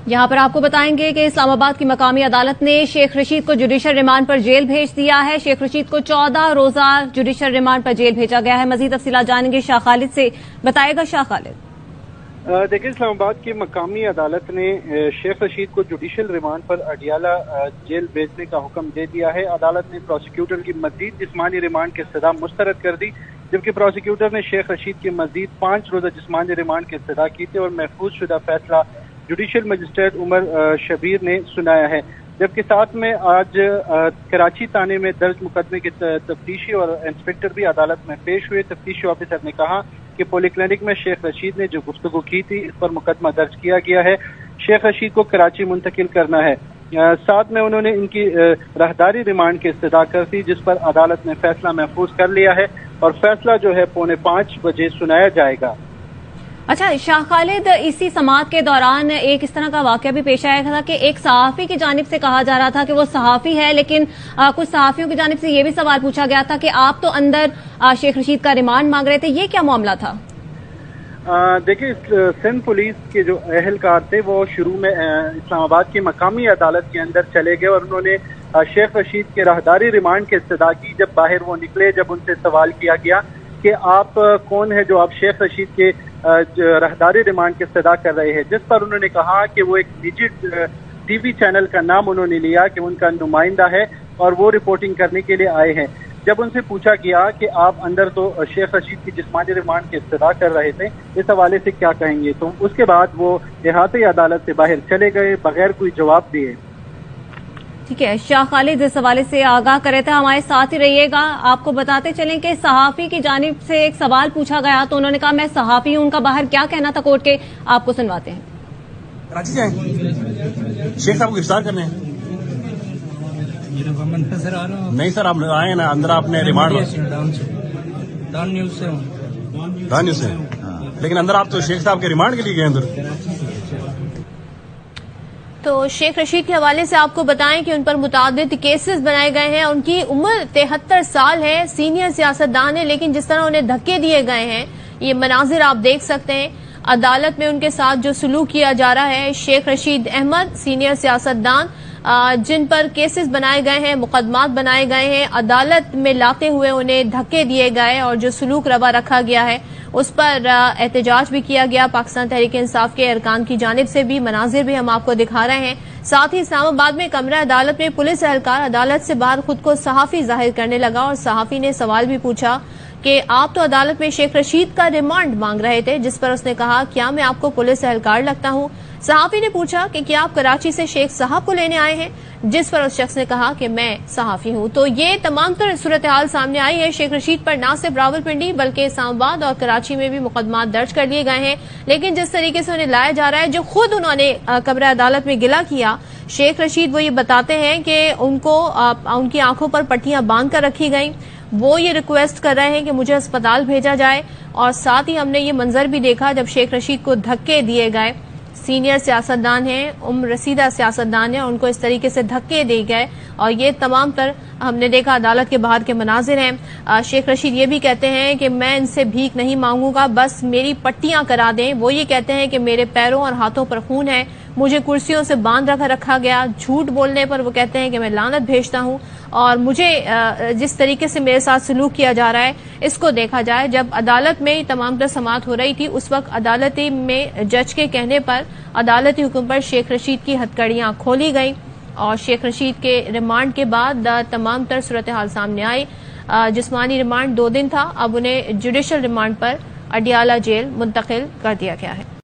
यहाँ पर आपको बताएंगे कि इस्लामाबाद की मकामी अदालत ने शेख रशीद को जुडिशल रिमांड पर जेल भेज दिया है। शेख रशीद को 14 रोजा जुडिशल रिमांड पर जेल भेजा गया है। मजीद तफसीलात जानेंगे शाह खालिद से। बताएगा शाह खालिद। देखिए, इस्लामाबाद की मकामी अदालत ने शेख रशीद को जुडिशल रिमांड पर अडियाला जेल भेजने का हुक्म दे दिया है। अदालत ने प्रोसिक्यूटर की मजीद जिस्मानी रिमांड की सजा मुस्तरद कर दी, जबकि प्रोसिक्यूटर ने शेख रशीद की मजीद 5 रोजा जिस्मानी रिमांड की सजा की थी और महफूज शुदा फैसला जुडिशल मजिस्ट्रेट उमर शबीर ने सुनाया है। जबकि साथ में आज कराची थाने में दर्ज मुकदमे के तफ्तीशी और इंस्पेक्टर भी अदालत में पेश हुए। तफ्तीशी ऑफिसर ने कहा कि पॉलीक्लिनिक में शेख रशीद ने जो गुफ्तगू की थी, इस पर मुकदमा दर्ज किया गया है। शेख रशीद को कराची मुंतकिल करना है। साथ में उन्होंने इनकी राहदारी रिमांड की इस्तदा कर दी, जिस पर अदालत ने फैसला महफूज कर लिया है और फैसला जो है 4:45 बजे सुनाया जाएगा। अच्छा शाह खालिद, इसी समाअत के दौरान एक इस तरह का वाकया भी पेश आया था कि एक सहाफी की जानिब से कहा जा रहा था कि वो सहाफी है, लेकिन कुछ सहाफियों की जानिब से ये भी सवाल पूछा गया था कि आप तो अंदर शेख रशीद का रिमांड मांग रहे थे, ये क्या मामला था? देखिए, सिंध पुलिस के जो अहलकार थे वो शुरू में इस्लामाबाद की मकामी अदालत के अंदर चले गए और उन्होंने शेख रशीद के राहदारी रिमांड की इस्तदा की। जब बाहर वो निकले, जब उनसे सवाल किया गया कि आप कौन है जो आप शेख रशीद के राहदारी रिमांड की इस्तदा कर रहे हैं, जिस पर उन्होंने कहा कि वो एक निजी टीवी चैनल का नाम उन्होंने लिया कि उनका नुमाइंदा है और वो रिपोर्टिंग करने के लिए आए हैं। जब उनसे पूछा गया कि आप अंदर तो शेख रशीद की जिस्मानी रिमांड की इस्तदा कर रहे थे, इस हवाले से क्या कहेंगे, तो उसके बाद वो इहाती अदालत से बाहर चले गए बगैर कोई जवाब दिए। ठीक है, शाह खालिद इस हवाले से आगाह करे थे, हमारे साथ ही रहिएगा। आपको बताते चलें कि सहाफी की जानिब से एक सवाल पूछा गया तो उन्होंने कहा मैं सहाफी हूं। उनका बाहर क्या कहना था कोर्ट के, आपको सुनवाते हैं। कराची जाएं, शेख साहब को गिरफ्तार करने हैं। नहीं सर, आप आए ना अंदर, आपने रिमांड डॉन न्यूज से, लेकिन अंदर आप तो शेख साहब के रिमांड के लिए गए अंदर। तो शेख रशीद के हवाले से आपको बताएं कि उन पर मुतादिद केसेस बनाए गए हैं। उनकी उम्र 73 साल है, सीनियर सियासतदान है, लेकिन जिस तरह उन्हें धक्के दिए गए हैं, ये मनाजिर आप देख सकते हैं। अदालत में उनके साथ जो सलूक किया जा रहा है, शेख रशीद अहमद सीनियर सियासतदान जिन पर केसेस बनाए गए हैं, मुकदमात बनाए गए हैं, अदालत में लाते हुए उन्हें धक्के दिए गए और जो सलूक रवा रखा गया है उस पर एहतजाज भी किया गया पाकिस्तान तहरीक इंसाफ के अरकान की जानिब से भी। मनाजिर भी हम आपको दिखा रहे हैं। साथ ही इस्लामाबाद में कमरा अदालत में पुलिस एहलकार अदालत से बाहर खुद को सहाफी जाहिर करने लगा और सहाफी ने सवाल भी पूछा कि आप तो अदालत में शेख रशीद का रिमांड मांग रहे थे, जिस पर उसने कहा क्या मैं आपको पुलिस एहलकार लगता हूं? सहाफी ने पूछा कि क्या आप कराची से शेख साहब को लेने आए हैं, जिस पर उस शख्स ने कहा कि मैं सहाफी हूं। तो ये तमाम तरह सूरत हाल सामने आई है। शेख रशीद पर न सिर्फ रावलपिंडी बल्कि इस्लामाबाद और कराची में भी मुकदमात दर्ज कर लिए गए हैं, लेकिन जिस तरीके से उन्हें लाया जा रहा है, जो खुद उन्होंने कमरा अदालत में गिला किया शेख रशीद, वो ये बताते हैं कि उनको उनकी आंखों पर पट्टियां बांध कर रखी गई। वो ये रिक्वेस्ट कर रहे हैं कि मुझे अस्पताल भेजा जाए और साथ ही हमने ये मंजर भी देखा जब शेख रशीद को धक्के दिए गए। सीनियर सियासतदान हैं, उम्र रसीदा सियासतदान है, उनको इस तरीके से धक्के दिए गए और ये तमाम तर हमने देखा अदालत के बाहर के मनाजिर हैं। शेख रशीद ये भी कहते हैं कि मैं इनसे भीख नहीं मांगूंगा, बस मेरी पट्टियां करा दें। वो ये कहते हैं कि मेरे पैरों और हाथों पर खून है, मुझे कुर्सियों से बांध रखा गया, झूठ बोलने पर वो कहते हैं कि मैं लानत भेजता हूं और मुझे जिस तरीके से मेरे साथ सलूक किया जा रहा है इसको देखा जाए। जब अदालत में तमाम तर समाअत हो रही थी उस वक्त अदालती में जज के कहने पर अदालती हुक्म पर शेख रशीद की हथकड़ियां खोली गई और शेख रशीद के रिमांड के बाद तमाम तर सूरत हाल सामने आई। जिस्मानी रिमांड 2 दिन था, अब उन्हें जुडिशल रिमांड पर अडियाला जेल मुंतकिल कर दिया गया है।